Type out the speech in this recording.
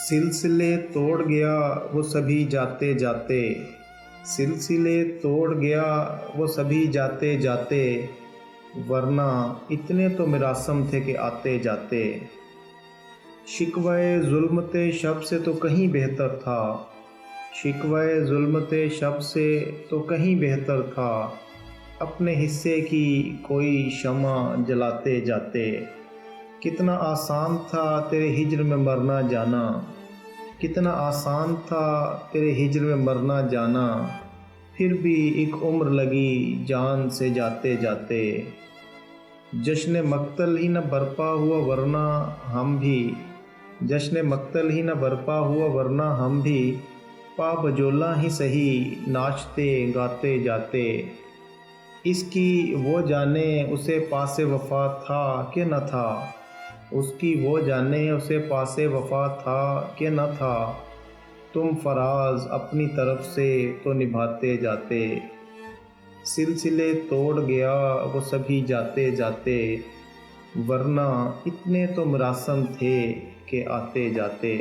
سلسلے توڑ گیا وہ سبھی جاتے جاتے، سلسلے توڑ گیا وہ سبھی جاتے جاتے، ورنہ اتنے تو مراسم تھے کہ آتے جاتے۔ شکوہ ظلمت شب سے تو کہیں بہتر تھا، شکوہ ظلمت شب سے تو کہیں بہتر تھا، اپنے حصے کی کوئی شمع جلاتے جاتے۔ کتنا آسان تھا تیرے ہجر میں مرنا جانا، کتنا آسان تھا تیرے ہجر میں مرنا جانا، پھر بھی ایک عمر لگی جان سے جاتے جاتے۔ جشن مقتل ہی نہ برپا ہوا ورنہ ہم بھی، جشن مقتل ہی نہ برپا ہوا ورنہ ہم بھی، پا بجولہ ہی سہی ناچتے گاتے جاتے۔ اس کی وہ جانے اسے پاس وفا تھا کہ نہ تھا، اس کی وہ جانے اسے پاس وفا تھا کہ نہ تھا، تم فراز اپنی طرف سے تو نبھاتے جاتے۔ سلسلے توڑ گیا وہ سبھی جاتے جاتے، ورنہ اتنے تو مراسم تھے کہ آتے جاتے۔